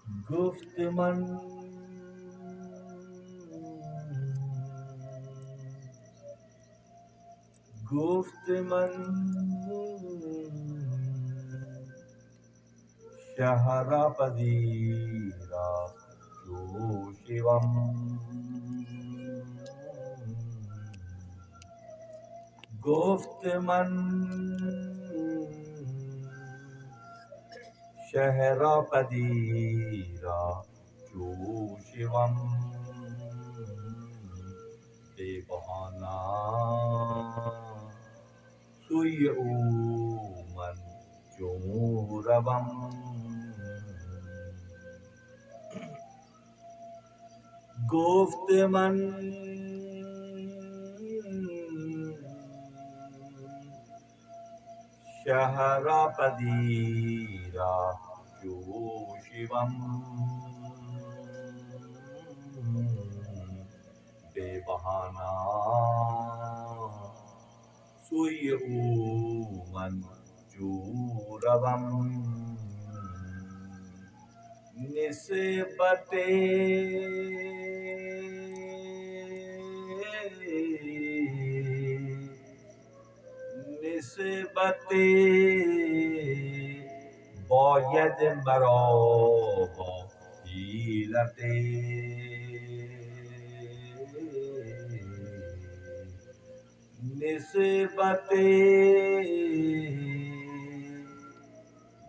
گفت من شہر پذیرا جوشیم گفت من شہر پذیرا جوشیم بے بہانہ سوی او من چون روم گفت من شہر پذیرا جوشیم بے بہانہ سوی او من جو روم نسبت باید مرا با حیلت نسبت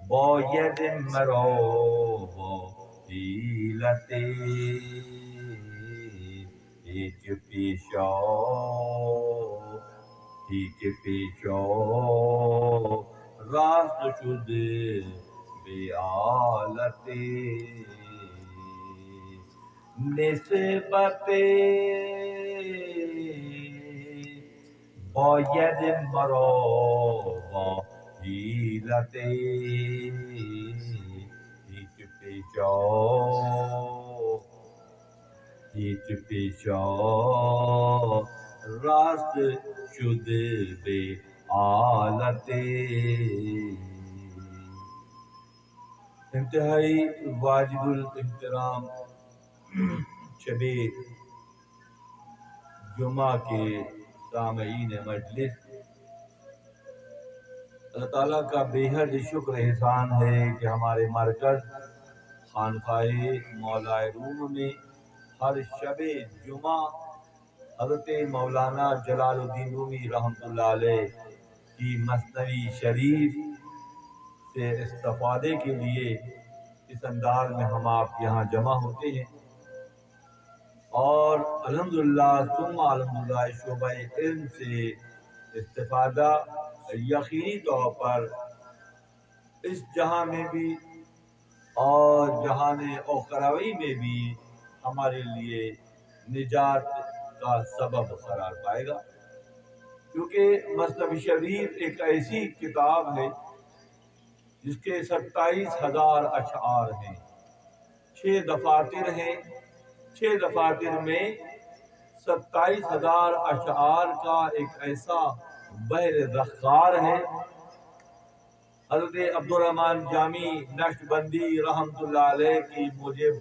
باید مرا با حیلت هیچ پیشا راست شد به آلت نسبت باید مرا با حیلت هیچ پیشا راست شده به آلت انتہائی واجب الاحترام شب جمعہ کے سامعین مجلس، اللہ تعالیٰ کا بے حد شکر احسان ہے کہ ہمارے مرکز خانقاہ مولا روم میں ہر شب جمعہ حضرت مولانا جلال الدین رومی رحمۃ اللہ علیہ کی مثنوی شریف سے استفادے کے لیے اس انداز میں ہم آپ یہاں جمع ہوتے ہیں، اور الحمدللہ ثم الحمدللہ شعبہ علم سے استفادہ یقینی طور پر اس جہاں میں بھی اور جہان اخروی میں بھی ہمارے لیے نجات کا سبب قرار پائے گا، کیونکہ مثنوی شریف ایک ایسی کتاب ہے جس کے 27,000 اشعار ہیں، 6 دفاتر ہیں، 6 دفاتر میں 27,000 اشعار کا ایک ایسا بحر ذخار ہے۔ حضرت عبدالرحمن جامی نقشبندی رحمۃ اللہ علیہ کی موجب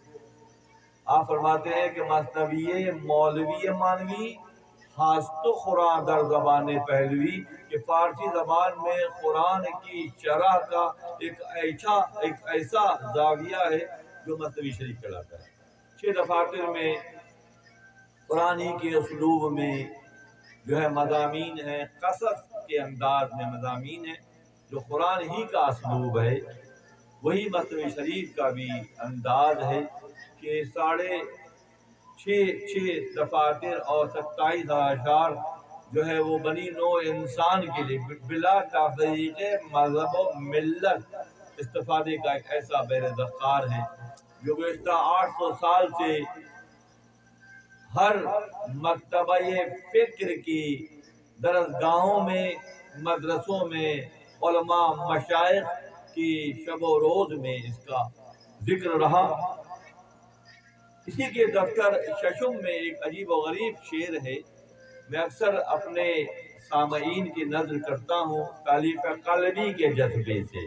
آپ فرماتے ہیں کہ مثنوی مولوی مانوی ہاست قرآن در زبان پہلوی، کہ فارسی زبان میں قرآن کی شرح کا ایک ایسا زاویہ ہے جو مثنوی شریف کہلاتا ہے۔ 6 دفاتر میں قرآن ہی کے اسلوب میں جو ہے مضامین ہیں، قصص کے انداز میں مضامین ہیں، جو قرآن ہی کا اسلوب ہے، وہی مثنوی شریف کا بھی انداز ہے کہ 6.5 دفاتر اور 27,000 اشعار جو ہے وہ بنی نوع انسان کے لیے بلا تفریق مذہب و ملت استفادے کا ایک ایسا بحر ذخار ہے جو گزشتہ 800 سال سے ہر مکتبہ فکر کی درسگاہوں میں، مدرسوں میں، علماء مشائخ کی شب و روز میں اس کا ذکر رہا۔ اسی کے دفتر ششم میں ایک عجیب و غریب شعر ہے، میں اکثر اپنے سامعین کی نظر کرتا ہوں تالیف قلبی کے جذبے سے۔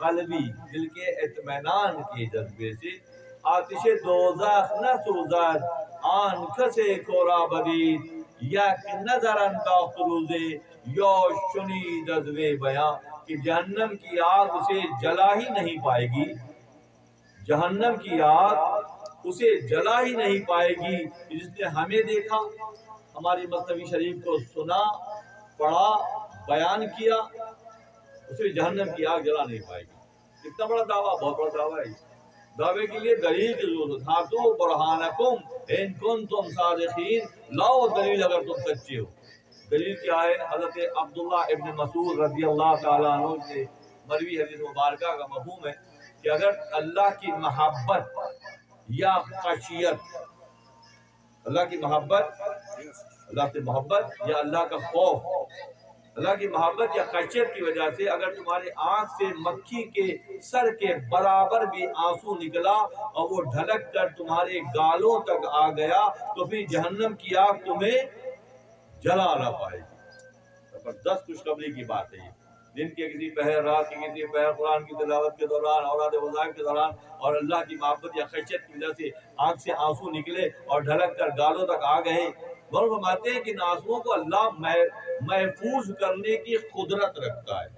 قلبی دل کے اطمینان کے جذبے سے آتش دوزخ نہ سوزد آن کسی کورا بدید یک نظر انداخت روزے یا شنید از وی بیان کہ جہنم کی آگ اسے جلا ہی نہیں پائے گی، جہنم کی آگ اسے جلا ہی نہیں پائے گی۔ جس نے ہمیں دیکھا، ہماری مثنوی شریف کو سنا، پڑھا، بیان کیا، اسے جہنم کی آگ جلا نہیں پائے گی۔ اتنا بڑا دعویٰ، بہت بڑا دعویٰ ہے۔ دعوے کے لیے دلیل کی ضرورت، ہاتھو برہانکم ان کنتم صادقین، لاؤ دلیل اگر تم سچے ہو۔ دلیل کیا ہے؟ حضرت عبداللہ ابن مسعود رضی اللہ تعالیٰ عنہ سے مروی حدیث مبارکہ کا مفہوم ہے کہ اگر اللہ کی محبت یا خشیت، اللہ کی محبت، اللہ سے محبت یا اللہ کا خوف، اللہ کی محبت یا خشیت کی وجہ سے اگر تمہارے آنکھ سے مکھی کے سر کے برابر بھی آنسو نکلا اور وہ ڈھلک کر تمہارے گالوں تک آ گیا تو پھر جہنم کی آگ تمہیں جلا نہ پائے گی۔ زبردست خوشخبری کی بات ہے یہ۔ دن کے کسی پہر، رات کے کسی پہر، قرآن کی تلاوت کے دوران، اوراد وظائف کے دوران اور اللہ کی محبت یا خشیت کی وجہ سے آنکھ سے آنسو نکلے اور ڈھلک کر گالوں تک آ گئے، وہ فرماتے ہیں کہ ان آنسوؤں کو اللہ محفوظ کرنے کی قدرت رکھتا ہے۔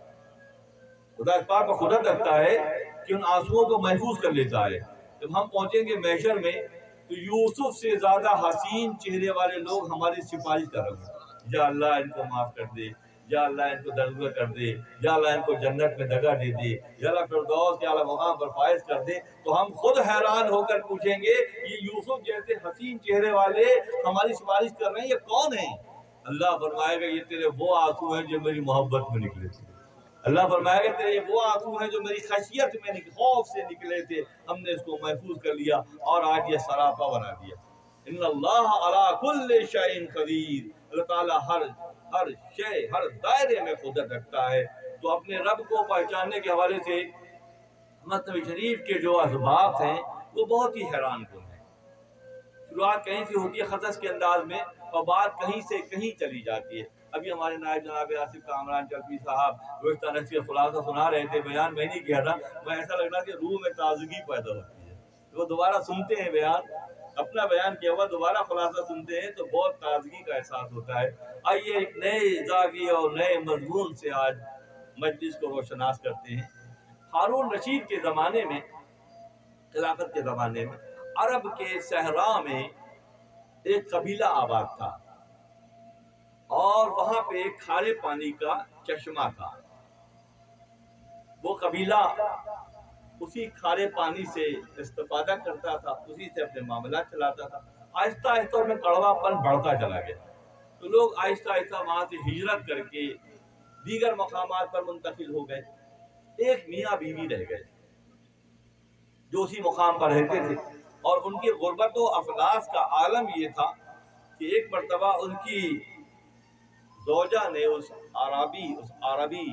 خدا اس بات پر قدرت رکھتا ہے کہ ان آنسوؤں کو محفوظ کر لیتا ہے۔ جب ہم پہنچیں گے محشر میں تو یوسف سے زیادہ حسین چہرے والے لوگ ہماری سفارش کریں گے، یا اللہ ان کو معاف کر دے، یا اللہ ان کو درگزر کر دے، یا اللہ ان کو جنت میں جگہ دے دے، یا اللہ فردوس کے اعلیٰ مقام پر فائز کر دے۔ تو ہم خود حیران ہو کر پوچھیں گے یہ یوسف جیسے حسین چہرے والے ہماری سفارش کر رہے ہیں، یہ کون ہیں؟ اللہ فرمائے گا یہ تیرے وہ آنسو ہیں جو میری محبت میں نکلے تھے۔ اللہ فرمائے گا تیرے وہ آنسو ہیں جو میری خشیت میں خوف سے نکلے تھے، ہم نے اس کو محفوظ کر لیا اور آج یہ سراپا بنا دیا۔ ان اللہ علی کل شیء قدیر، اللہ تعالیٰ ہر شے، ہر دائرے میں قدرت رکھتا ہے۔ تو اپنے رب کو پہچاننے کے حوالے سے مثنوی شریف کے جو اسباق ہیں وہ بہت ہی حیران کن ہیں۔ شروعات کہیں سے ہوتی ہے خصص کے انداز میں اور بات کہیں سے کہیں چلی جاتی ہے۔ ابھی ہمارے نائب جناب آصف کامران چلپی صاحب گزشتہ نشست کا خلاصہ سنا رہے تھے، بیان میں نہیں کیا تھا، میں ایسا لگ رہا کہ روح میں تازگی پیدا ہوتی ہے۔ وہ دوبارہ سنتے ہیں بیان، اپنا بیان کیا ہوا دوبارہ خلاصہ سنتے ہیں تو بہت تازگی کا احساس ہوتا ہے۔ آئیے ایک نئے زاویے اور نئے مضمون سے آج مجلس کو روشناس کرتے ہیں۔ ہارون رشید کے زمانے میں، خلافت کے زمانے میں، عرب کے صحرا میں ایک قبیلہ آباد تھا اور وہاں پہ ایک کھارے پانی کا چشمہ تھا۔ وہ قبیلہ اسی کھارے پانی سے استفادہ کرتا تھا، اسی سے اپنے معاملات چلاتا تھا۔ آہستہ آہستہ میں کڑوا پن بڑھتا چلا گیا تو لوگ آہستہ آہستہ وہاں سے ہجرت کر کے دیگر مقامات پر منتقل ہو گئے۔ ایک میاں بیوی رہ گئے جو اسی مقام پر رہتے تھے، اور ان کی غربت و افلاس کا عالم یہ تھا کہ ایک مرتبہ ان کی زوجہ نے اس عربی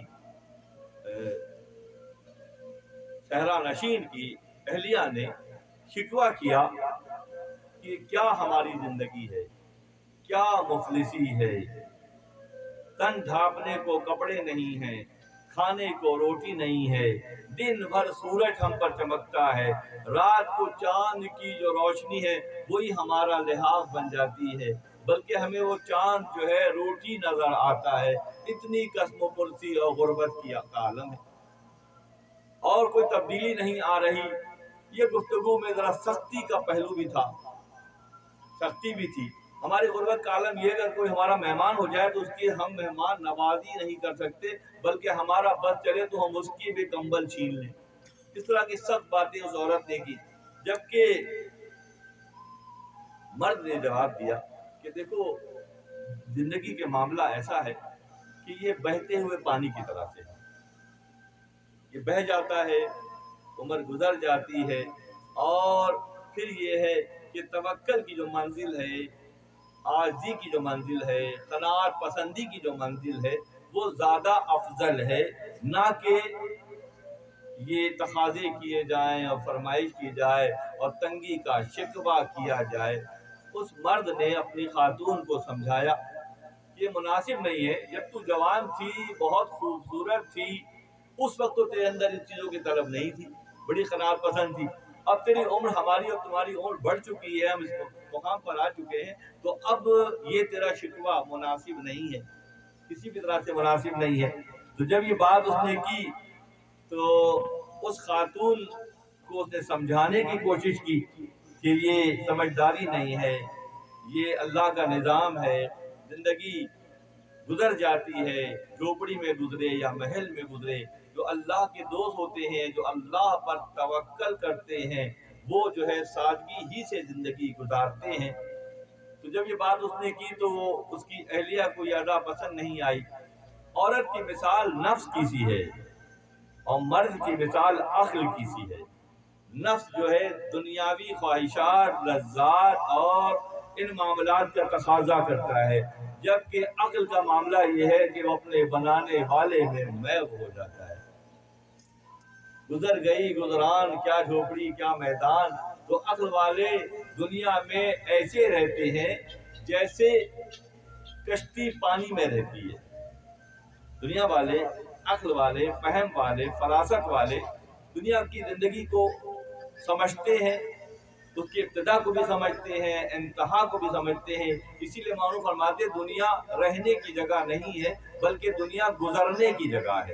صحرا نشین کی اہلیہ نے شکوہ کیا کہ کیا ہماری زندگی ہے، کیا مفلسی ہے، تن ڈھانپنے کو کپڑے نہیں ہیں، کھانے کو روٹی نہیں ہے، دن بھر سورج ہم پر چمکتا ہے، رات کو چاند کی جو روشنی ہے وہی ہمارا لحاظ بن جاتی ہے، بلکہ ہمیں وہ چاند جو ہے روٹی نظر آتا ہے۔ اتنی کسم و پرسی اور غربت کی عالم ہے اور کوئی تبدیلی نہیں آ رہی۔ یہ گفتگو میں ذرا سختی کا پہلو بھی تھا، سختی بھی تھی۔ ہماری غربت کا عالم یہ اگر کوئی ہمارا مہمان ہو جائے تو اس کی ہم مہمان نوازی نہیں کر سکتے، بلکہ ہمارا بس چلے تو ہم اس کی بھی کمبل چھین لیں۔ اس طرح کی سخت باتیں اس عورت نے کی، جبکہ مرد نے جواب دیا کہ دیکھو زندگی کے معاملہ ایسا ہے کہ یہ بہتے ہوئے پانی کی طرح سے ہے، یہ بہہ جاتا ہے، عمر گزر جاتی ہے، اور پھر یہ ہے کہ توکل کی جو منزل ہے، عاجزی کی جو منزل ہے، قناعت پسندی کی جو منزل ہے وہ زیادہ افضل ہے، نہ کہ یہ تقاضے کیے جائیں اور فرمائش کی جائے اور تنگی کا شکوہ کیا جائے۔ اس مرد نے اپنی خاتون کو سمجھایا یہ مناسب نہیں ہے، جب تو جوان تھی، بہت خوبصورت تھی، اس وقت تو تیرے اندر ان چیزوں کی طلب نہیں تھی، بڑی قناعت پسند تھی۔ اب تیری عمر ہماری اور تمہاری عمر بڑھ چکی ہے، ہم اس مقام پر آ چکے ہیں، تو اب یہ تیرا شکوہ مناسب نہیں ہے، کسی بھی طرح سے مناسب نہیں ہے۔ تو جب یہ بات اس نے کی تو اس خاتون کو اس نے سمجھانے کی کوشش کی کہ یہ سمجھداری نہیں ہے، یہ اللہ کا نظام ہے، زندگی گزر جاتی ہے، جھوپڑی میں گزرے یا محل میں گزرے، جو اللہ کے دوست ہوتے ہیں، جو اللہ پر توکل کرتے ہیں، وہ جو ہے سادگی ہی سے زندگی گزارتے ہیں۔ تو جب یہ بات اس نے کی تو اس کی اہلیہ کو یہ ادا پسند نہیں آئی۔ عورت کی مثال نفس کی سی ہے اور مرد کی مثال عقل کی سی ہے۔ نفس جو ہے دنیاوی خواہشات، لذات اور ان معاملات کا تقاضا کرتا ہے، جبکہ عقل کا معاملہ یہ ہے کہ وہ اپنے بنانے والے میں محو ہو جاتا ہے۔ گزر گئی گزران، کیا جھوپڑی کیا میدان، تو عقل والے دنیا میں ایسے رہتے ہیں جیسے کشتی پانی میں رہتی ہے۔ دنیا والے، عقل والے، فہم والے، فراست والے دنیا کی زندگی کو سمجھتے ہیں، اس کی ابتدا کو بھی سمجھتے ہیں، انتہا کو بھی سمجھتے ہیں۔ اسی لیے مولوی فرماتے دنیا رہنے کی جگہ نہیں ہے بلکہ دنیا گزرنے کی جگہ ہے۔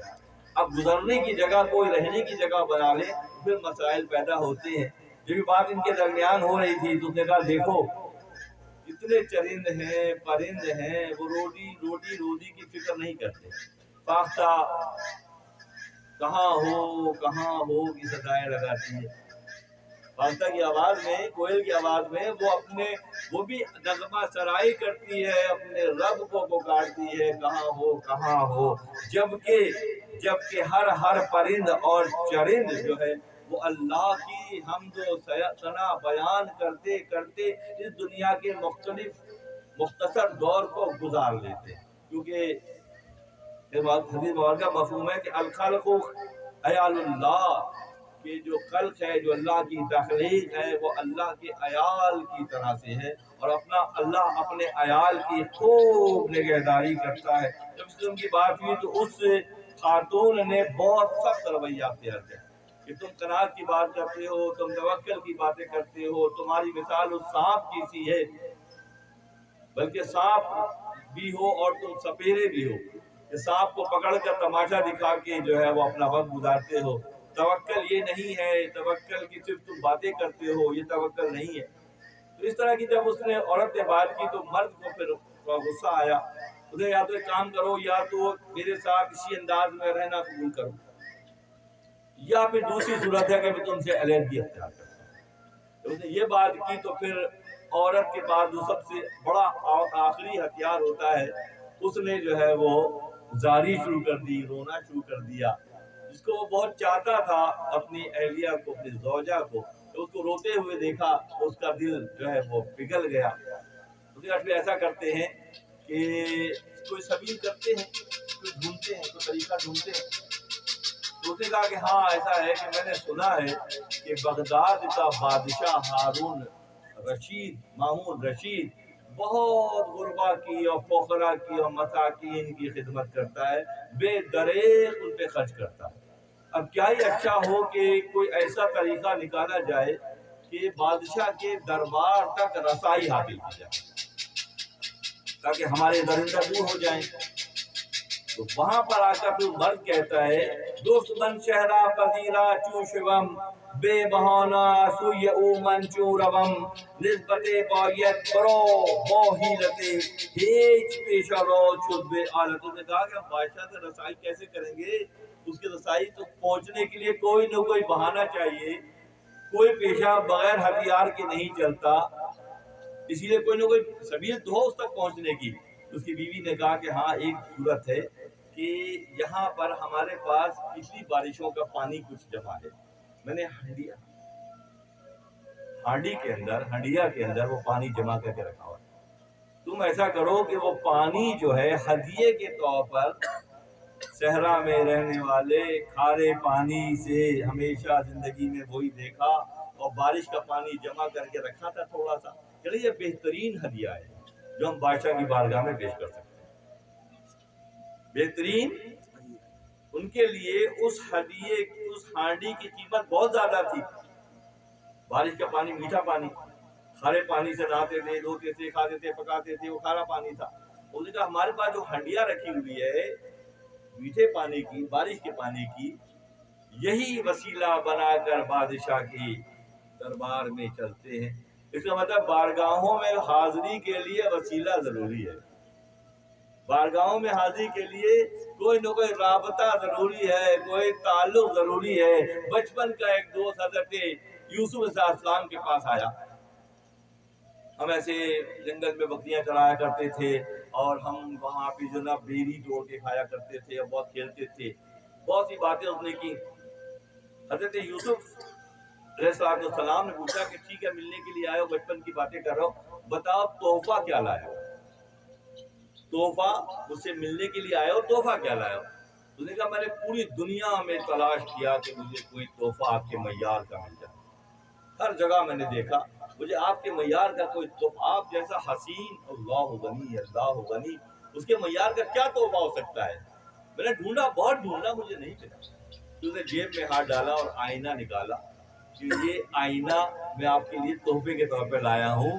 اب گزرنے کی جگہ کوئی رہنے کی جگہ بنا لے پھر مسائل پیدا ہوتے ہیں۔ جو بات ان کے درمیان ہو رہی تھی تو اس نے کہا دیکھو اتنے چرند ہیں، پرند ہیں، وہ روزی کی فکر نہیں کرتے، فاختہ کہاں ہو کی صدائیں لگاتی ہے۔ فاختہ کی آواز میں، کوئل کی آواز میں وہ بھی نغمہ سرائی کرتی ہے، اپنے رب کو پکارتی ہے کہاں ہو، جبکہ ہر پرند اور چرند جو ہے وہ اللہ کی حمد و ثنا بیان کرتے کرتے اس دنیا کے مختصر دور کو گزار لیتے ہیں۔ کیونکہ حدیث مبارکہ مفہوم ہے کہ الخلق عیال اللہ، کہ جو خلق ہے، جو اللہ کی تخلیق ہے، وہ اللہ کے عیال کی طرح سے ہے، اور اللہ اپنے عیال کی خوب نگہداری کرتا ہے۔ جب اس قسم کی بات ہوئی تو اس خاتون نے بہت سخت رویہ اختیار کیا کہ تم قناعت کی بات کرتے ہو، تم توکل کی باتیں کرتے ہو، تمہاری مثال اس سانپ کی سی ہے، بلکہ سانپ بھی ہو اور تم سپیرے بھی ہو، کہ سانپ کو پکڑ کر تماشا دکھا کے جو ہے وہ اپنا وقت گزارتے ہو۔ توکل یہ نہیں ہے، توکل کی صرف تم باتیں کرتے ہو، یہ توکل نہیں ہے۔ تو اس طرح کی جب اس نے عورت نے بات کی تو مرد کو پھر غصہ آیا۔ اسے یا تو ایک کام کرو، یا تو میرے ساتھ اسی انداز میں رہنا قبول کرو، یا پھر دوسری صورت ہے کہ میں تم سے علیحدگی اختیار کرتا ہوں۔ جب اس نے یہ بات کی تو پھر عورت کے بعد جو سب سے بڑا آخری ہتھیار ہوتا ہے، اس نے جو ہے وہ زاری شروع کر دی، رونا شروع کر دیا، جس کو وہ بہت چاہتا تھا اپنی اہلیہ کو، اپنی زوجہ کو۔ تو اس کو روتے ہوئے دیکھا تو اس کا دل جو ہے وہ پگھل گیا۔ اس ایسا کرتے ہیں کہ کوئی سبیل کرتے ہیں، کوئی ڈھونڈتے ہیں، کوئی طریقہ ڈھونڈتے ہیں۔ تو اس نے کہا کہ ہاں ایسا ہے کہ میں نے سنا ہے کہ بغداد کا بادشاہ ہارون مامون رشید بہت غربا کی اور فقراء کی اور مساکین کی خدمت کرتا ہے، بے دریغ ان پہ خرچ کرتا ہے۔ اب کیا ہی اچھا ہو کہ کوئی ایسا طریقہ نکالا جائے کہ بادشاہ کے دربار تک رسائی حاصل کی جائے تاکہ ہمارے درندہ دور ہو جائیں۔ تو وہاں پر آ کر پھر مرد کہتا ہے دوست بن شہرا پذیرا چو شوم بے بہانا سوی او من چو روم نسبت باید برو با حیلتے ہیچ پیشہ رو چھد بے آلتوں نے کہا کہ ہم بادشاہ سے رسائی کیسے کریں گے؟ اس کی رسائی تو پہنچنے کے لیے کوئی نہ کوئی بہانہ چاہیے، کوئی پیشہ بغیر ہتھیار کے نہیں چلتا، اسی لیے کوئی نہ کوئی سبیل تو ہو اس تک پہنچنے کی۔ اس کی بیوی نے کہا کہ ہاں ایک صورت ہے کہ یہاں پر ہمارے پاس پچھلی بارشوں کا پانی کچھ جمع ہے، میں نے ہنڈیا کے اندر وہ پانی جمع کر کے رکھا ہوا ہے، تم ایسا کرو کہ وہ پانی جو ہے ہدیے کے طور پر صحرا میں رہنے والے کھارے پانی سے ہمیشہ زندگی میں وہی دیکھا اور بارش کا پانی جمع کر کے رکھا تھا تھوڑا سا، چلیے یہ بہترین ہدیہ ہے جو ہم بادشاہ کی بارگاہ میں پیش کر سکتے ہیں، بہترین ان کے لیے اس ہدیے کی، اس ہانڈی کی قیمت بہت زیادہ تھی۔ بارش کا پانی میٹھا پانی، کھارے پانی سے نہاتے تھے، دھوتے تھے، کھاتے تھے، پکاتے تھے، وہ کھارا پانی تھا۔ اس نے کہا ہمارے پاس جو ہنڈیاں رکھی ہوئی ہے میٹھے پانی کی، بارش کے پانی کی، یہی وسیلہ بنا کر بادشاہ کی دربار میں چلتے ہیں۔ اس کا مطلب بارگاہوں میں حاضری کے لیے وسیلہ ضروری ہے۔ بارگاہوں میں حاضری کے لیے کوئی نہ کوئی رابطہ ضروری ہے، کوئی تعلق ضروری ہے۔ بچپن کا ایک دوست حضرت یوسف علیہ السلام کے پاس آیا، ہم ایسے جنگل میں بکریاں چرایا کرتے تھے اور ہم وہاں پہ جو نا بیری توڑ کے کھایا کرتے تھے اور بہت کھیلتے تھے، بہت سی باتیں اس نے کی۔ حضرت یوسف علیہ السلام نے پوچھا کہ ٹھیک ہے ملنے کے لیے آئے ہو، بچپن کی باتیں کر رہا ہو، بتاؤ تحفہ کیا لائے ہو؟ تحفہ مجھ سے ملنے کے لیے آئے ہو، تحفہ کیا لائے ہو؟ اس نے کہا میں نے پوری دنیا میں تلاش کیا کہ مجھے کوئی تحفہ آپ کے معیار کا مل جائے، ہر جگہ میں نے دیکھا، مجھے آپ کے معیار کا کوئی تحفہ، آپ جیسا حسین، اللہ غنی اللہ غنی، اس کے معیار کا کیا تحفہ ہو سکتا ہے؟ میں نے ڈھونڈا، بہت ڈھونڈا، مجھے نہیں ملا۔ تو اس نے جیب میں ہاتھ ڈالا اور آئینہ نکالا کہ یہ آئینہ میں آپ کے لیے تحفے کے طور پہ لایا ہوں،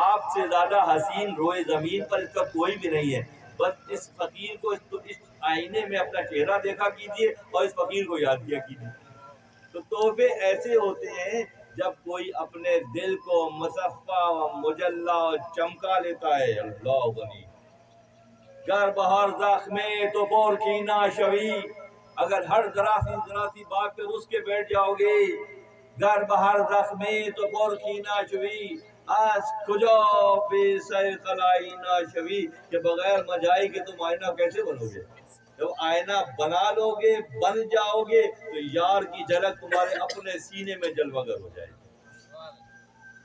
آپ سے زیادہ حسین روئے زمین پر اس کا کوئی بھی نہیں ہے، بس اس فقیر کو اس آئینے میں اپنا چہرہ دیکھا کیجیے اور اس فقیر کو یاد کیا کیجیے۔ تو تحفے ایسے ہوتے ہیں جب کوئی اپنے دل کو مصفا و مجلہ و چمکا لیتا ہے، اللہ غنی۔ گر بہار زخمے تو پور کینا شوی، اگر ہر ذرا سی بات پہ رس کے بیٹھ جاؤ گے، گر بہار زخمے تو پور کینا شوی، آج کجا بے سر خلائی نا شوی، کہ بغیر مجائی کے تم آئینہ کیسے بنو گے؟ جب آئینہ بنا لو گے، بن جاؤ گے، تو یار کی جھلک تمہارے اپنے سینے میں جلوہ گر ہو جائے گی۔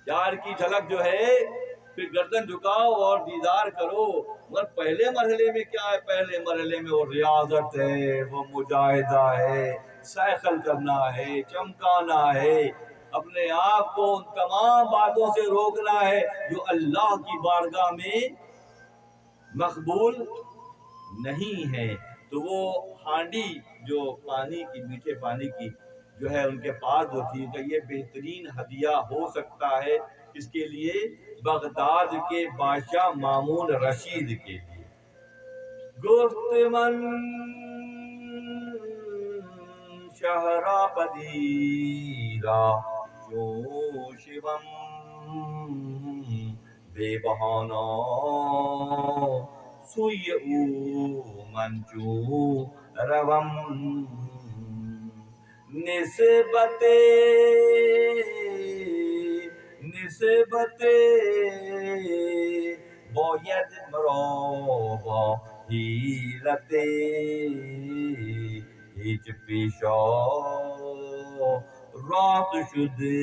یار کی جھلک جو ہے پھر گردن جھکاؤ اور دیدار کرو، مگر پہلے مرحلے میں کیا ہے؟ پہلے مرحلے میں وہ ریاضت ہے، وہ مجاہدہ ہے، سائیکل کرنا ہے، چمکانا ہے، اپنے آپ کو ان تمام باتوں سے روکنا ہے جو اللہ کی بارگاہ میں مقبول نہیں ہے۔ تو وہ ہانڈی جو پانی کی، میٹھے پانی کی جو ہے ان کے پاس جو تھی، کہ یہ بہترین ہدیہ ہو سکتا ہے اس کے لیے بغداد کے بادشاہ مامون رشید کے لیے۔ گفت من شہرا پذیرا جوشم بے بہانا سوی او منچو روم، نسبت باید مرا با حیلت هیچ پیشا رات شده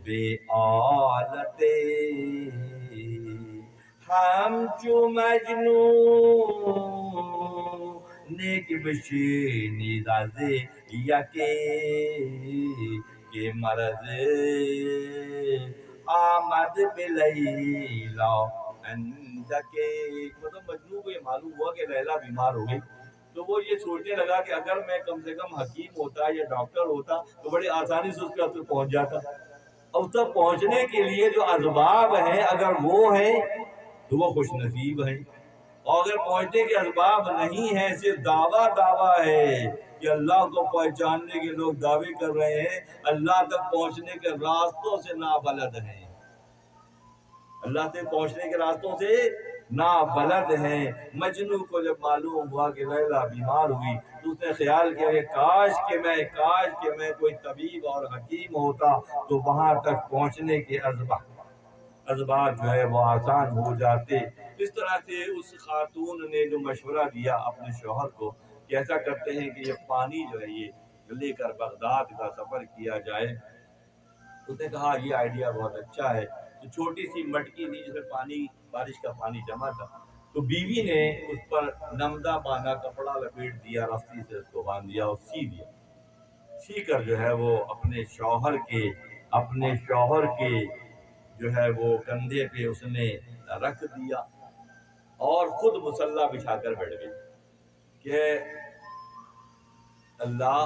به آلت، همچو مجنون نیک بشینید از یکی که مرض آمد به لیلا اندکے، مطلب مجنون کو یہ معلوم ہوا کہ لیلا بیمار ہو گئی، تو وہ یہ سوچنے لگا کہ اگر میں کم سے کم حکیم ہوتا یا ڈاکٹر ہوتا تو بڑی آسانی سے اس کے تک پہنچ جاتا۔ اب تک پہنچنے کے لیے جو اسباب ہیں اگر وہ ہیں تو وہ خوش نصیب ہیں، اور اگر پہنچنے کے اسباب نہیں ہیں، صرف دعویٰ ہے کہ اللہ کو پہچاننے کے لوگ دعوے کر رہے ہیں، اللہ تک پہنچنے کے راستوں سے نابلد ہیں، اللہ تک پہنچنے کے راستوں سے نابلد ہیں۔ مجنون کو جب معلوم ہوا کہ لیلا بیمار ہوئی تو اس نے خیال کیا کہ کاش کہ میں کوئی طبیب اور حکیم ہوتا تو وہاں تک پہنچنے کے اسباب جو ہے وہ آسان ہو جاتے۔ اس طرح سے اس خاتون نے جو مشورہ دیا اپنے شوہر کو کہ ایسا کرتے ہیں کہ یہ پانی جو ہے یہ لے کر بغداد کا سفر کیا جائے، اس نے کہا یہ آئیڈیا بہت اچھا ہے۔ تو چھوٹی سی مٹکی تھی جس میں پانی، بارش کا پانی جمع تھا، تو بیوی نے اس پر نمدہ باندھا، کپڑا لپیٹ دیا، رسی سے اس کو باندھ دیا اور سی دیا، سی کر جو ہے وہ اپنے شوہر کے جو ہے وہ کندھے پہ اس نے رکھ دیا اور خود مصلی بچھا کر بیٹھ گئی کہ اللہ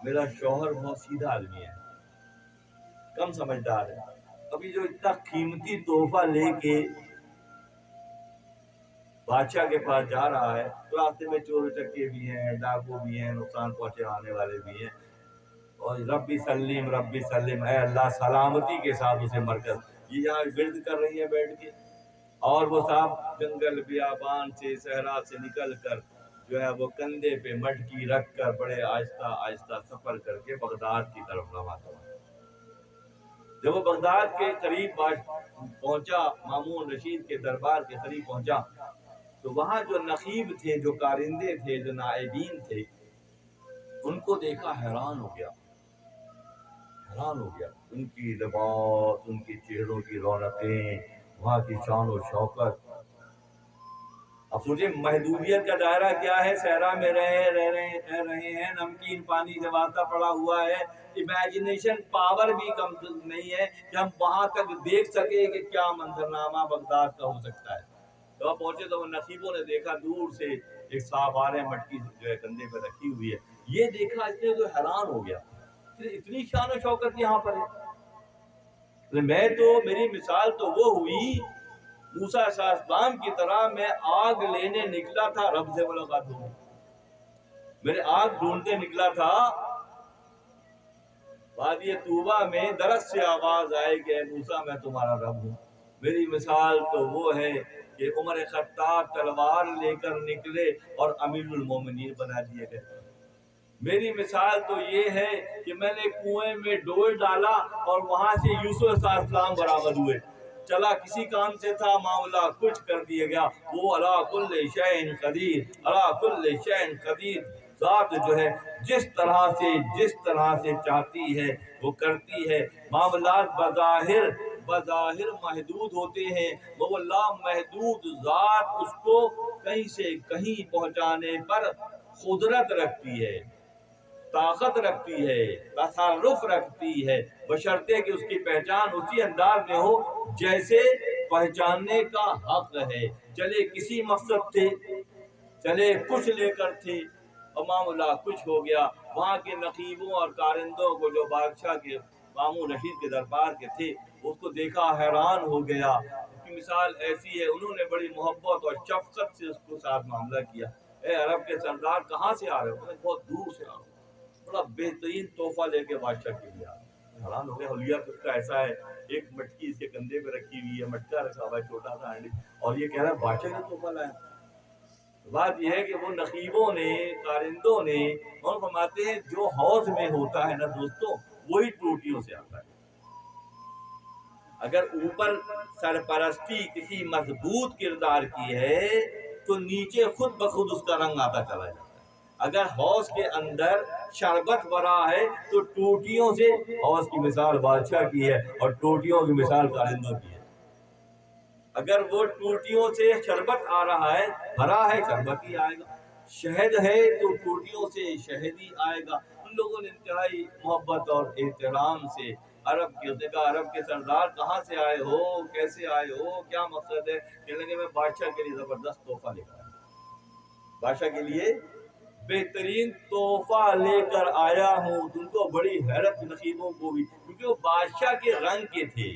میرا شوہر بہت سیدھا آدمی ہے، کم سمجھدار ہے، ابھی جو اتنا قیمتی تحفہ لے کے بادشاہ کے پاس جا رہا ہے تو راستے میں چور چکے بھی ہیں، ڈاکو بھی ہیں، نقصان پہنچانے والے بھی ہیں، اور ربی سلیم اے اللہ سلامتی کے ساتھ اسے مرکز، یہ یہاں ورد کر رہی ہیں بیٹھ کے، اور وہ صاحب جنگل بیابان سے صحرا سے نکل کر جو ہے وہ کندھے پہ مٹکی رکھ کر بڑے آہستہ آہستہ سفر کر کے بغداد کی طرف روانہ ہوا۔ جب وہ بغداد کے قریب پہنچا، مامون رشید کے دربار کے قریب پہنچا، تو وہاں جو نقیب تھے، جو کارندے تھے، جو نائبین تھے، ان کو دیکھا حیران ہو گیا، ان کی لباس، ان کی چہروں کی رونقیں، وہاں کی شان و شوکت۔ اب سوچیں محدودیت کا دائرہ کیا ہے، صحرا میں رہ رہے ہیں، نمکین پانی سے واسطہ پڑا ہوا ہے، امیجنیشن پاور بھی کم نہیں ہے کہ ہم وہاں تک دیکھ سکے کہ کیا منظرنامہ بغداد کا ہو سکتا ہے۔ تو اب پہنچے تو وہ نقیبوں نے دیکھا دور سے ایک صاحب آ رہے ہیں، مٹکی جو ہے کندھے پہ رکھی ہوئی ہے، یہ دیکھا اس نے تو حیران ہو گیا، اتنی شان و شوکت یہاں پر ہے۔ میری مثال تو وہ ہوئی موسیٰ علیہ السلام کی طرح، میں آگ لینے نکلا تھا، رب سے ملاقات ہو گئی، میرے آگ ڈھونڈتے نکلا تھا، وادی طوبہ میں درخت سے آواز آئے کہ اے موسیٰ میں تمہارا رب ہوں۔ میری مثال تو وہ ہے کہ عمر خطاب تلوار لے کر نکلے اور امیر المومنین بنا دیے گئے۔ میری مثال تو یہ ہے کہ میں نے کنویں میں ڈول ڈالا اور وہاں سے یوسف علیہ السلام برآمد ہوئے، چلا کسی کام سے تھا، معاملہ کچھ کر دیا گیا، وہ علی کل شیء قدیر، علی کل شیء قدیر ذات جو ہے جس طرح سے چاہتی ہے وہ کرتی ہے۔ معاملات بظاہر محدود ہوتے ہیں، وہ لامحدود ذات اس کو کہیں سے کہیں پہنچانے پر قدرت رکھتی ہے، طاقت رکھتی ہے، تصرف رکھتی ہے، بشرطے کہ اس کی پہچان اسی انداز میں ہو جیسے پہچاننے کا حق ہے۔ چلے کسی مقصد تھے، چلے کچھ لے کر تھے، اور معاملہ کچھ ہو گیا۔ وہاں کے نقیبوں اور کارندوں کو جو بادشاہ کے مامون رشید کے دربار کے تھے، اس کو دیکھا حیران ہو گیا۔ اس کی مثال ایسی ہے، انہوں نے بڑی محبت اور شفقت سے اس کو ساتھ معاملہ کیا، اے عرب کے سردار کہاں سے آ رہے ہو؟ بہت دور سے آ رہے ہو، بڑا بہترین تحفہ لے کے بادشاہ کے لیے آ رہے ہو۔ حیران ہو گیا، حلیہ اس کا ایسا ہے، ایک مٹکی اس کے کندھے پہ رکھی ہوئی ہے، مٹکا رکھا ہوا ہے چھوٹا سا ہینڈی، اور یہ کہہ رہا ہے بادشاہ کا تحفہ لایا۔ بات یہ ہے کہ وہ نقیبوں نے، کارندوں نے، اور فرماتے ہیں جو حوض میں ہوتا ہے نا دوستوں، وہی ٹوٹیوں سے آتا ہے۔ اگر اوپر سرپرستی کسی مضبوط کردار کی ہے تو نیچے خود بخود اس کا رنگ آتا چلا جاتا ہے۔ اگر حوض کے اندر شربت بھرا ہے تو ٹوٹیوں سے، حوض کی مثال بادشاہ کی ہے اور ٹوٹیوں کی مثال کارندوں کی ہے، اگر وہ ٹوٹیوں سے شربت آ رہا ہے، بھرا ہے، شربت ہی آئے گا، شہد ہے تو ٹوٹیوں سے شہد ہی آئے گا۔ ان لوگوں نے انتہائی محبت اور احترام سے عرب کے سردار کہاں سے آئے ہو، کیسے آئے ہو، کیا مقصد ہے؟ کہنے لگے میں بادشاہ کے لیے زبردست تحفہ لے کر آیا، بادشاہ کے لیے بہترین تحفہ لے کر آیا ہوں۔ تم کو بڑی حیرت نصیبوں کو بھی، کیونکہ وہ بادشاہ کے رنگ کے تھے،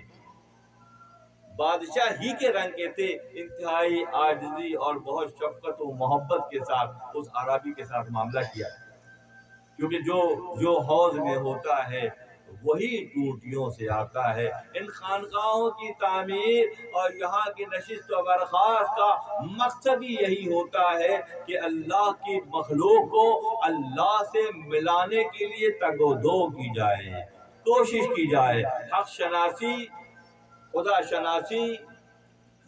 بادشاہ ہی کے رنگ کے تھے، انتہائی عاجزی اور بہت شفقت و محبت کے ساتھ اس عربی کے ساتھ معاملہ کیا، کیونکہ جو حوض میں ہوتا ہے وہی ٹوٹیوں سے آتا ہے۔ ان خانقاہوں کی تعمیر اور یہاں کی نشست و برخاست کا مقصد ہی یہی ہوتا ہے کہ اللہ کی مخلوق کو اللہ سے ملانے کے لیے تگ و دو کی جائے، کوشش کی جائے، حق شناسی، خدا شناسی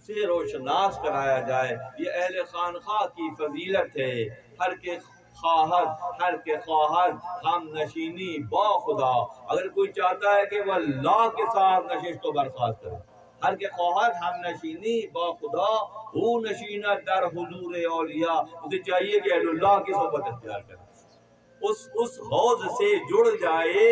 سے روشناس کرایا جائے۔ یہ اہل خانقاہ کی فضیلت ہے۔ ہر کے خواہد ہم نشینی با خدا، اگر کوئی چاہتا ہے کہ وہ اللہ کے ساتھ نشست و برخاست کرے، ہر کے خواہد ہم نشینی با خدا ہو نشینہ در حضور اولیاء، اسے چاہیے کہ اہل اللہ کی صحبت اختیار کرے، اس حوض سے جڑ جائے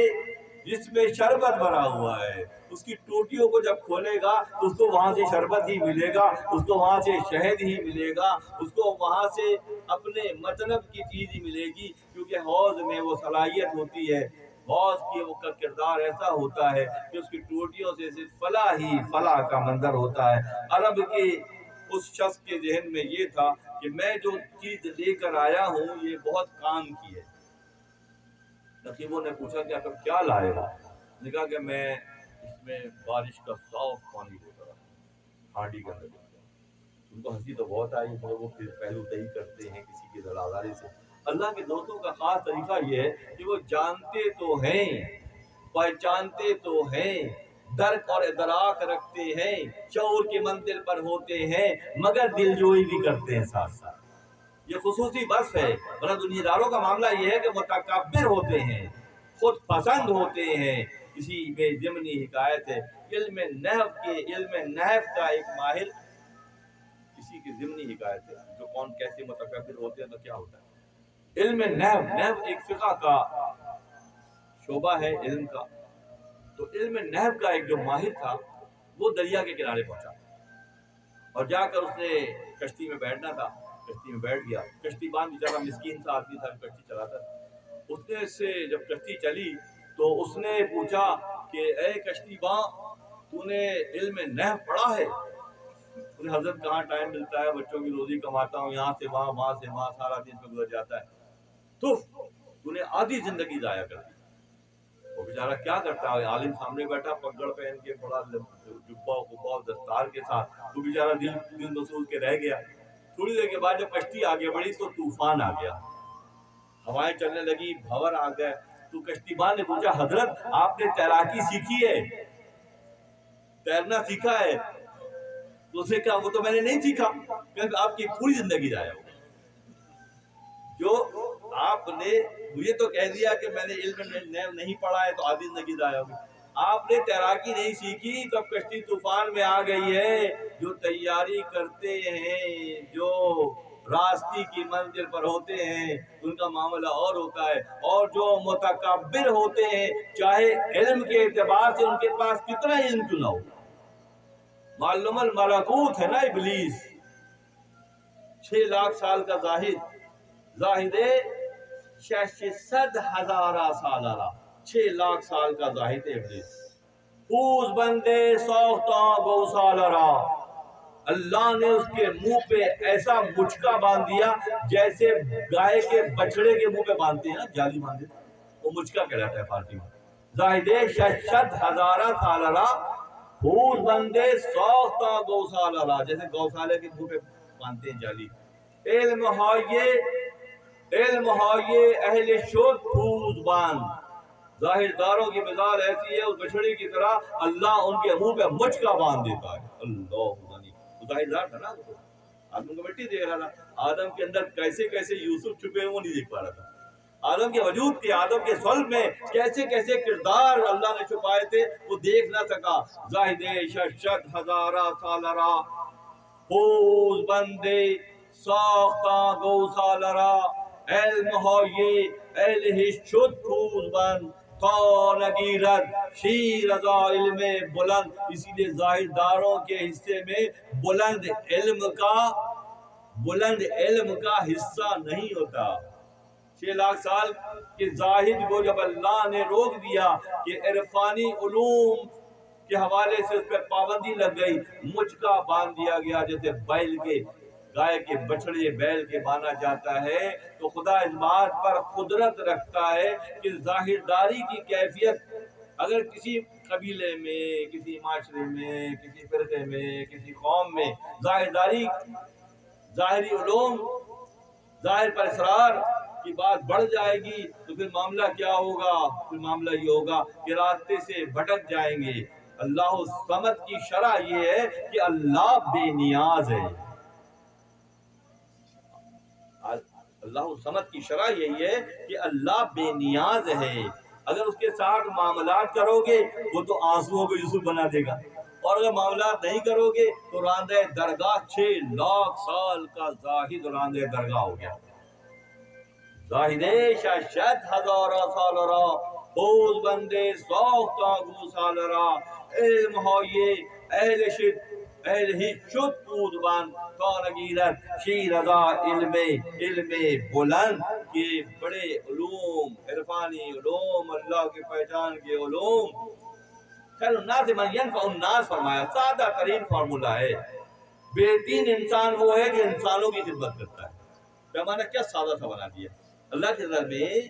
جس میں شربت بھرا ہوا ہے، اس کی ٹوٹیوں کو جب کھولے گا تو اس کو وہاں سے شربت ہی ملے گا، اس کو وہاں سے شہد ہی ملے گا، اس کو وہاں سے اپنے مطلب کی چیز ہی ملے گی، کیونکہ حوض میں وہ صلاحیت ہوتی ہے، حوض کی وہ کا کردار ایسا ہوتا ہے کہ اس کی ٹوٹیوں سے صرف فلاح ہی فلاح کا منظر ہوتا ہے۔ عرب کے اس شخص کے ذہن میں یہ تھا کہ میں جو چیز لے کر آیا ہوں یہ بہت کام کی ہے۔ نقیبوں نے پوچھا کہ آپ کیا لائے ہو؟ نے کہا کہ میں اس میں بارش کا صاف پانی ہوتا رہا ہانڈی کے اندر۔ ان کو ہنسی تو بہت آئی، مگر وہ پھر پہلو تہی کرتے ہیں کسی کی دلالاری سے۔ اللہ کے دوستوں کا خاص طریقہ یہ ہے کہ وہ جانتے تو ہیں، پہچانتے تو ہیں، درک اور ادراک رکھتے ہیں، شعور کی منزل پر ہوتے ہیں، مگر دلجوئی بھی کرتے ہیں ساتھ ساتھ۔ یہ خصوصی وصف ہے، ورنہ دنیا داروں کا معاملہ یہ ہے کہ متکبر ہوتے ہیں، خود پسند ہوتے ہیں۔ اسی میں ضمنی حکایت ہے، علم نحو کا ایک ماہر، اسی کی ضمنی حکایت ہے جو کون کیسے متکبر ہوتے ہیں تو کیا ہوتا ہے۔ علم نحو ایک فقہ کا شعبہ ہے علم کا، تو علم نحو کا ایک جو ماہر تھا وہ دریا کے کنارے پہنچا اور جا کر اس نے کشتی میں بیٹھنا تھا، کشتی میں بیٹھ گیا۔ کشتی بان بیچارہ مسکین سا آدمی تھا، کشتی چلاتا تھا۔ اس نے سے جب کشتی چلی تو اس نے پوچھا کہ اے کشتی باں، تو نے علم نحو پڑھا ہے؟ انہیں حضرت کہاں ٹائم ملتا ہے، بچوں کی روزی کماتا ہوں، یہاں سے وہاں وہاں سے وہاں، سارا دن میں گزر جاتا ہے۔ تو نے آدھی زندگی ضائع کر دی۔ وہ بیچارہ کیا کرتا ہے، عالم سامنے بیٹھا پگڑ پہن کے بڑا جبہ قبا دستار کے ساتھ، تو بیچارہ دل مسوس کے رہ گیا۔ تھوڑی دیر کے بعد جب کشتی آگے بڑھی تو طوفان آ گیا، ہوائیں چلنے لگی، بھنور آ گئے۔ تو کشتی بان نے پوچھا حضرت آپ نے تیراکی سیکھی ہے، تیرنا سیکھا ہے؟ تو اسے کہا وہ تو میں نے نہیں سیکھا، کہ آپ کی پوری زندگی ضائع ہو گئی۔ جو آپ نے مجھے تو کہہ دیا کہ میں نے علم نہیں پڑھا ہے تو آدھی زندگی ضائع ہو گئی، آپ نے تیراکی نہیں سیکھی تو اب کشتی طوفان میں آ گئی ہے۔ جو تیاری کرتے ہیں، جو راستی کی منزل پر ہوتے ہیں، ان کا معاملہ اور ہوتا ہے، اور جو متکبر ہوتے ہیں چاہے علم کے اعتبار سے ان کے پاس کتنا علم کیوں نہ ہو، معلوم الملکوت ہے نا ابلیس، 6 لاکھ سال کا زاہد 600,000 سال رہا، 6 لاکھ سال کا زاہد ابلیس، پوز بندے سوختہ گوسالہ رہا۔ اللہ نے اس کے منہ پہ ایسا مچکا باندھ دیا جیسے گائے کے بچڑے کے منہ پہ باندھتے ہیں نا، جالی باندھتے، وہ مچکا کہلاتا ہے فارسی میں۔ زاہد 600,000 سال رہا، پوز بندے سوختہ گوسالہ رہا، جیسے گوسالے کے منہ پہ باندھتے ہیں جالی۔ علم ہائے اہل شد پوز باندھ، ظاہر داروں کی مثال ایسی ہے اس بچڑی کی طرح، اللہ ان کے منہ پہ مچکا باندھ دیتا ہے۔ اللہ ظاہر دار تھا نا، آدم کو مٹی دیکھ رہا تھا، آدم کے اندر کیسے کیسے یوسف چھپے وہ نہیں دیکھ پا رہا تھا، آدم کے وجود کے، آدم کے صلب میں کیسے کیسے کردار اللہ نے چھپائے تھے وہ دیکھ نہ سکا۔ زاہد 600,000 سال را، پوز بندے ساختہ گوسالہ را، علم ہائے اہل شد پوز بند، تا نگیرد شیر ازا علم بلند۔ اسی لیے ظاہر داروں کے حصے میں بلند علم کا حصہ نہیں ہوتا۔ 6 لاکھ سال کے زاہد کو جب اللہ نے روک دیا کہ عرفانی علوم کے حوالے سے اس پر پابندی لگ گئی، مچکا باندھ دیا گیا جیسے بیل کے، گائے کے بچڑے بیل کے باندھا جاتا ہے، تو خدا اس بات پر قدرت رکھتا ہے کہ ظاہر داری کی کیفیت اگر کسی قبیلے میں، کسی معاشرے میں، کسی فرقے میں، کسی قوم میں ظاہری علوم، ظاہر پر اصرار کی بات بڑھ جائے گی تو پھر معاملہ کیا ہوگا؟ پھر معاملہ یہ ہوگا کہ راستے سے بھٹک جائیں گے۔ اللہ الصمد کی شرح یہ ہے کہ اللہ بے نیاز ہے، اللہ الصمد کی شرح یہی ہے کہ اللہ بے نیاز ہے۔ اگر اس کے ساتھ معاملات کرو گے وہ تو آنسوؤں کو یوسف بنا دے گا، اور اگر معاملات نہیں کرو گے تو راندہ درگاہ 6 لاکھ سال کا زاہد راندہ درگاہ ہو گیا۔ زاہد 600,000 سال را، خوز بندے سوختا گوسالرا علم ہوئے اہل شد اہل ہی شد بود بند تو نگیرت شیر ازا علم بلند کے بڑے علوم عرفانی علوم اللہ کے پہچان کے علوم خیر الناس من ینفع الناس فرمایا سادہ ترین فارمولہ ہے بہترین انسان وہ ہے جو انسانوں کی خدمت کرتا ہے پیمانہ کیا سادہ سا بنا دیا اللہ کے نظر میں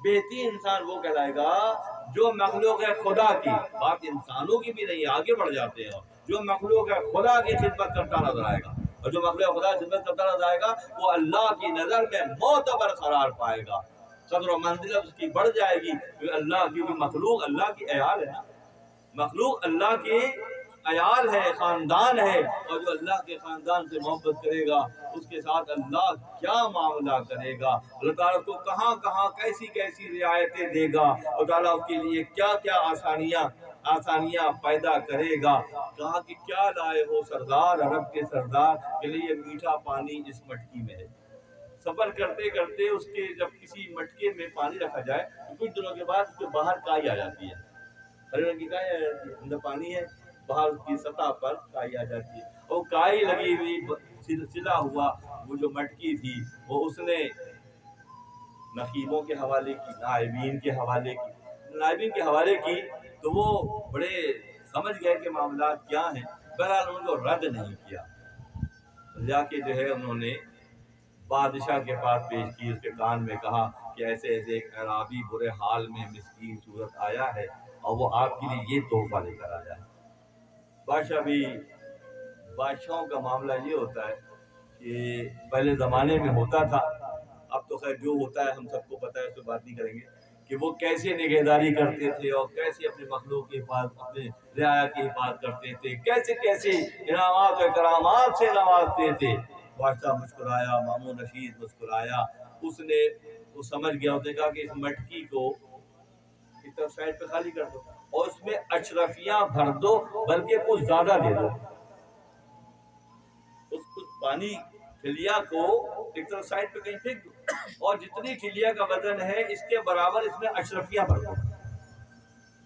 بہترین انسان وہ کہلائے گا جو مخلوق خدا کی بات انسانوں کی بھی نہیں آگے بڑھ جاتے ہیں جو مخلوق خدا کی خدمت کرتا نظر آئے گا اور جو مخلوق خدا کی خدمت کرتا نظر آئے گا وہ اللہ کی نظر میں معتبر قرار پائے گا قدر و منزلت اس کی بڑھ جائے گی کیونکہ اللہ کی بھی مخلوق اللہ کی عیال ہے نا مخلوق اللہ کے عیال ہے خاندان ہے اور جو اللہ کے خاندان سے محبت کرے گا اس کے ساتھ اللہ کیا معاملہ کرے گا اللہ تعالیٰ کو کہاں کہاں کیسی کیسی رعایتیں دے گا اللہ تعالیٰ اس کے لیے کیا کیا آسانیاں پیدا کرے گا کہاں کہ کیا لائے ہو سردار عرب کے سردار کے لیے میٹھا پانی اس مٹکی میں ہے سفر کرتے کرتے اس کے جب کسی مٹکے میں پانی رکھا جائے تو کچھ دنوں کے بعد اس کے باہر کائی آ جاتی ہے ہرے رنگ کی کائی آ جاتی ہے اندر پانی ہے باہر کی سطح پر کائی آ جاتی ہے اور کائی لگی ہوئی سلا ہوا وہ جو مٹکی تھی وہ اس نے نقیبوں کے حوالے کی نائبین کے حوالے کی تو وہ بڑے سمجھ گئے کہ معاملات کیا ہیں بہرحال انہوں نے رد نہیں کیا جا کے جو ہے انہوں نے بادشاہ کے پاس پیش کی اس کے کان میں کہا کہ ایسے ایسے ایک اعرابی برے حال میں مسکین صورت آیا ہے اور وہ آپ کے لیے یہ تحفہ لے کر آیا ہے بادشاہوں کا معاملہ یہ ہوتا ہے کہ پہلے زمانے میں ہوتا تھا اب تو خیر جو ہوتا ہے ہم سب کو پتہ ہے اس پہ بات نہیں کریں گے کہ وہ کیسے نگہداری کرتے تھے اور کیسے اپنے مخلوق کی حفاظت اپنے رعایا کی حفاظت کرتے تھے کیسے کیسے انعامات و کرامات سے نوازتے تھے بادشاہ مسکرایا مامون رشید مسکرایا اس نے وہ سمجھ گیا اس نے کہا کہ اس مٹکی کو اس طرف سائڈ پہ خالی کر دو اور اس میں اشرفیاں بھر دو بلکہ کچھ زیادہ دے دو اس پانی ٹھلیا کو ایک طرف سائڈ پہ کہیں پھینک دو اور جتنی ٹھلیا کا وزن ہے اس کے برابر اس میں اشرفیاں بھر دو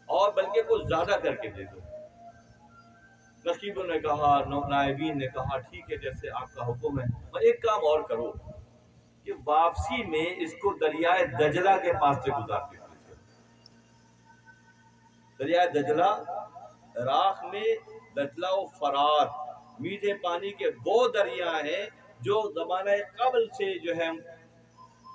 اور بلکہ کچھ زیادہ کر کے دے دو نقیبوں نے کہا نائبین نے کہا ٹھیک ہے جیسے آپ کا حکم ہے اور ایک کام اور کرو کہ واپسی میں اس کو دریائے دجلہ کے پاس سے گزار دیتے دریائے دجلہ عراق میں دجلہ و فرات میٹھے پانی کے وہ دریا ہیں جو زمانہ قبل سے جو ہے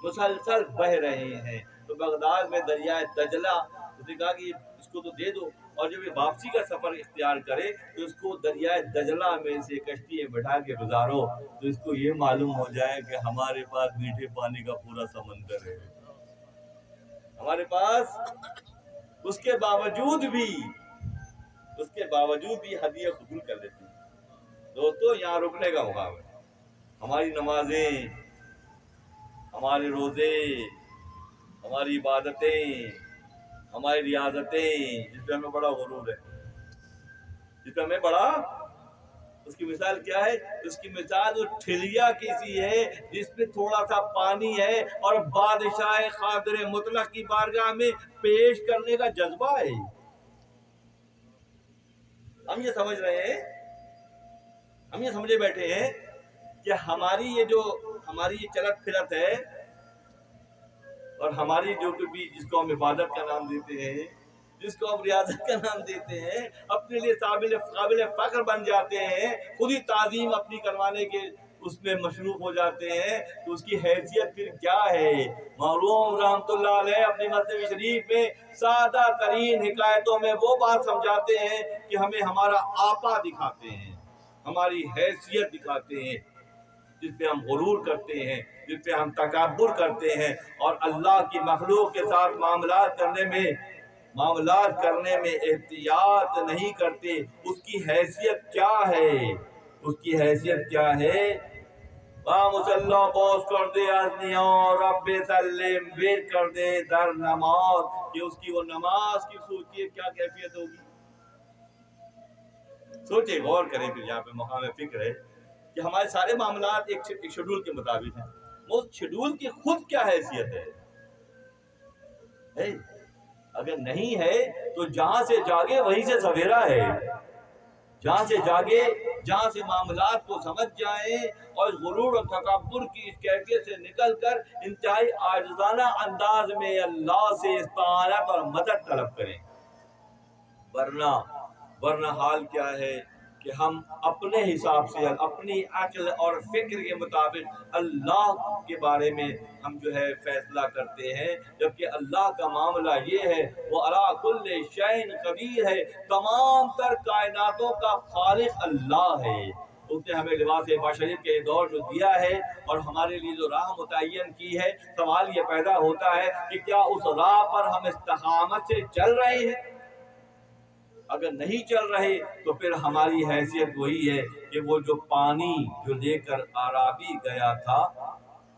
مسلسل بہ رہے ہیں تو بغداد میں دریائے دجلہ اس نے کہا کہ اس کو تو دے دو اور جب یہ واپسی کا سفر اختیار کرے تو اس کو دریائے دجلہ میں سے کشتی بٹھا کے گزارو تو اس کو یہ معلوم ہو جائے کہ ہمارے پاس میٹھے پانی کا پورا سمندر ہے ہمارے پاس اس کے باوجود بھی ہدیہ قبول کر لیتی دوستو یہاں رکنے کا مقام ہے ہماری نمازیں ہمارے روزے ہماری عبادتیں ہماری ریاضتیں جس پہ ہمیں بڑا غرور ہے اس کی مثال کیا ہے اس کی مثال اس ٹھلیا کسی ہے جس میں تھوڑا سا پانی ہے اور بادشاہ قادر مطلق کی بارگاہ میں پیش کرنے کا جذبہ ہے ہم یہ سمجھ رہے ہیں ہم یہ سمجھے بیٹھے ہیں کہ ہماری یہ چلت پھرت ہے اور ہماری جو بھی جس کو ہم عبادت کا نام دیتے ہیں جس کو ہم ریاضت کا نام دیتے ہیں اپنے لیے قابل فخر بن جاتے ہیں خود ہی تعظیم اپنی کروانے کے اس میں مشروف ہو جاتے ہیں تو اس کی حیثیت پھر کیا ہے مرحوم رحمت اللہ علیہ اپنی مسجد شریف میں سادہ ترین حکایتوں میں وہ بات سمجھاتے ہیں کہ ہمیں ہمارا آپا دکھاتے ہیں ہماری حیثیت دکھاتے ہیں جس پہ ہم غرور کرتے ہیں جس پہ ہم تکبر کرتے ہیں اور اللہ کی مخلوق کے ساتھ معاملات کرنے میں احتیاط نہیں کرتے اس کی حیثیت کیا ہے مسلح بوس کر دے رب سلم ویر کر دے در نماز کہ اس کی وہ نماز کی سوچیے کیا کیفیت ہوگی سوچے غور کریں پھر یہاں پہ مقام فکر ہے کہ ہمارے سارے معاملات ایک شیڈول کے مطابق ہیں وہ شیڈول کی خود کیا حیثیت ہے اگر نہیں ہے تو جہاں سے جاگے وہیں سے سویرا ہے، جہاں سے جاگے، جہاں سے معاملات کو سمجھ جائیں اور غرور اور تکبر کی اس کیفیت سے نکل کر انتہائی عاجزانہ انداز میں اللہ سے استعانت اور مدد طلب کریں۔ ورنہ حال کیا ہے کہ ہم اپنے حساب سے، اپنی عقل اور فکر کے مطابق اللہ کے بارے میں ہم جو ہے فیصلہ کرتے ہیں، جبکہ اللہ کا معاملہ یہ ہے وہ علی کل شیء قدیر ہے، تمام تر کائناتوں کا خالق اللہ ہے۔ اس نے ہمیں لباس بشریت کے دور جو دیا ہے اور ہمارے لیے جو راہ متعین کی ہے، سوال یہ پیدا ہوتا ہے کہ کیا اس راہ پر ہم استقامت سے چل رہے ہیں؟ اگر نہیں چل رہے تو پھر ہماری حیثیت وہی ہے کہ وہ جو پانی جو لے کر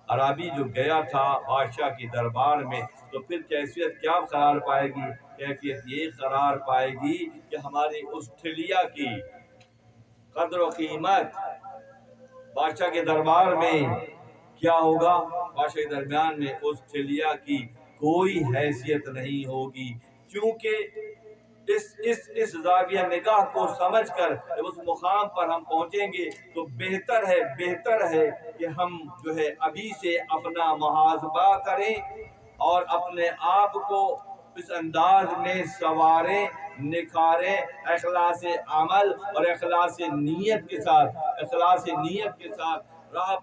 عرابی جو گیا تھا بادشاہ کی دربار میں، تو پھر کیفیت کیا قرار پائے گی؟ کیفیت یہ قرار پائے گی کہ ہماری اس ٹھلیا کی قدر و قیمت بادشاہ کے دربار میں کیا ہوگا؟ بادشاہ کے درمیان میں اس ٹھلیا کی کوئی حیثیت نہیں ہوگی، کیونکہ اس زاویہ نگاہ کو سمجھ کر جب اس مقام پر ہم پہنچیں گے تو بہتر ہے کہ ہم جو ہے ابھی سے اپنا محاسبہ کریں اور اپنے آپ کو اس انداز میں سنواریں، نکھاریں، اخلاص عمل اور اخلاص نیت کے ساتھ راہ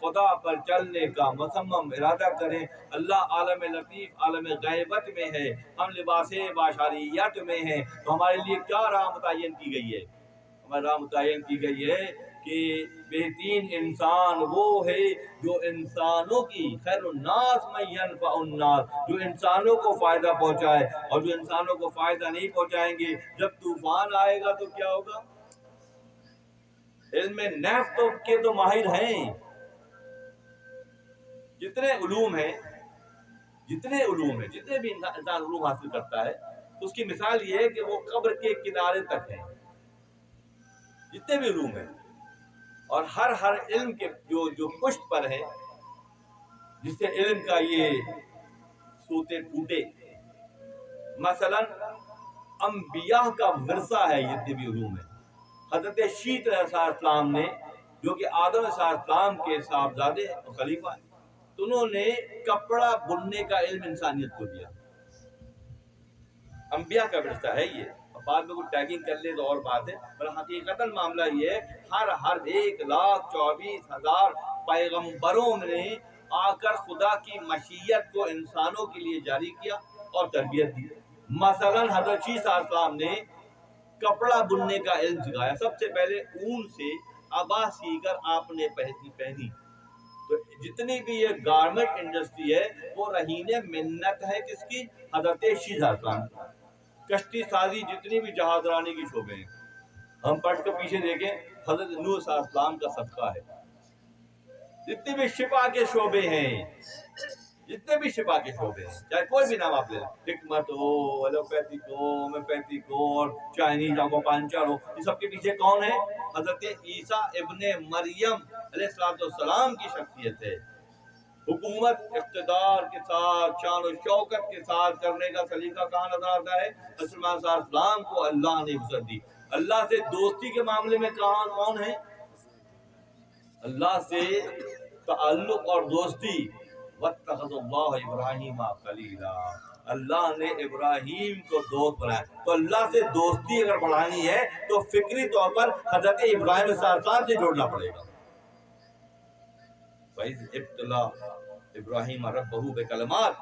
خدا پر چلنے کا مصمم ارادہ کریں۔ اللہ عالم لطیف عالم غیبت میں ہے، ہم لباس بشریت میں ہیں، تو ہمارے لیے کیا راہ متعین کی گئی ہے؟ ہماری راہ متعین کی گئی ہے کہ بہترین انسان وہ ہے جو انسانوں کی خیر الناس من ینفع الناس، جو انسانوں کو فائدہ پہنچائے، اور جو انسانوں کو فائدہ نہیں پہنچائیں گے، جب طوفان آئے گا تو کیا ہوگا؟ علم نفس کے تو ماہر ہیں، جتنے بھی انسان علوم حاصل کرتا ہے، اس کی مثال یہ ہے کہ وہ قبر کے کنارے تک ہے، جتنے بھی علوم ہیں، اور ہر علم کے جو پشت پر ہے، جس سے علم کا یہ سوتے ٹوٹے، مثلا انبیاء کا ورثہ ہے جتنے بھی علوم ہیں۔ حضرت شیت علیہ السلام نے، جو کہ آدم علیہ السلام کے صاحبزادے اور خلیفہ ہیں، تو انہوں نے کپڑا بننے کا علم انسانیت کو دیا۔ انبیاء کا ورثہ ہے یہ، بعد میں کوئی ٹیگنگ کر لے تو اور بات ہے، پر حقیقتاً معاملہ یہ ہے ہر 1,24,000 پیغمبروں نے آ کر خدا کی مشیت کو انسانوں کے لیے جاری کیا اور تربیت دی۔ مثلا حضرت شیس علیہ السلام نے کپڑا بننے کا علم سکھایا، سب سے پہلے اون سے ابا سی کر آپ نے پہنی۔ تو جتنی بھی یہ گارمنٹ انڈسٹری ہے وہ رہین منت ہے کس کی؟ حضرت شیس علیہ السلام۔ کشتی سازی جتنی بھی جہاز رانی کی شعبے ہیں، ہم پلٹ کر پیچھے دیکھیں، حضرت نوح علیہ السلام کا صدقہ ہے۔ جتنے بھی شفا کے شعبے ہیں، چاہے کوئی بھی نام آپ لے لیں، حکمت ہو، ایلوپیتھک ہو، ہومیوپیتھک ہو، اور چائنیز آکوپنچر ہو، یہ سب کے پیچھے کون ہے؟ حضرت عیسیٰ ابن مریم علیہ السلام کی شخصیت ہے۔ حکومت اقتدار کے ساتھ، شان و شوکت کے ساتھ کرنے کا سلیقہ کہاں نظر آتا ہے؟ رسول اللہ صلی اللہ علیہ وسلم کو اللہ نے عزت دی۔ اللہ سے دوستی کے معاملے میں کون ہے؟ اللہ سے تعلق اور دوستی، واتخذ اللہ ابراہیم خلیلا، اللہ نے ابراہیم کو دوست بنایا۔ تو اللہ سے دوستی اگر بڑھانی ہے تو فکری طور پر حضرت ابراہیم علیہ السلام سے جوڑنا پڑے گا۔ وَإِذْ ابْتَلَىٰ ابراہیم ربہ بکلمات،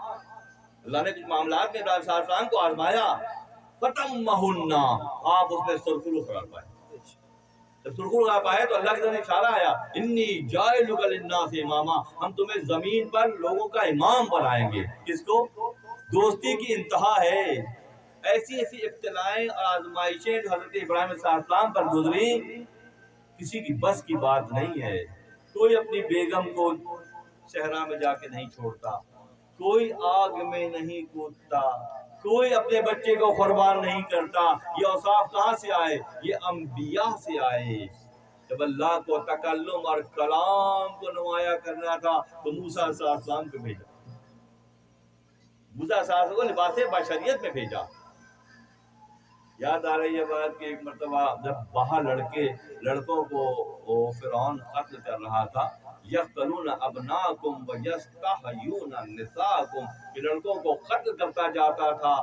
اللہ نے کچھ معاملات میں ابراہیم علیہ السلام کو آزمایا، فَتَمَّهُنَّ، آپ اس میں سرخرو قرار پائے۔ جب سرخرو قرار پائے تو اللہ کی طرف اشارہ آیا، انی جاعلک للناس اماما، ہم تمہیں زمین پر لوگوں کا امام بنائیں گے۔ کس کو؟ دوستی کی انتہا ہے۔ ایسی ابتلائیں اور آزمائشیں جو حضرت ابراہیم علیہ السلام پر گزری، کسی کی بس کی بات نہیں ہے۔ کوئی اپنی بیگم کو صحرا میں جا کے نہیں چھوڑتا، کوئی آگ میں نہیں کودتا، کوئی اپنے بچے کو قربان نہیں کرتا۔ یہ اوصاف کہاں سے آئے؟ یہ انبیاء سے آئے۔ جب اللہ کو تکلم اور کلام کو نمایاں کرنا تھا تو موسیٰ علیہ السلام کو بھیجا۔ موسیٰ صلی اللہ علیہ وسلم کو لباس بشریت میں بھیجا. یاد آ رہی ہے بات کہ ایک مرتبہ جب باہر لڑکوں کو فرعون قتل کر رہا تھا، یقتلون ابناکم ویستحیون نساءکم، کہ لڑکوں کو قتل کرتا جاتا تھا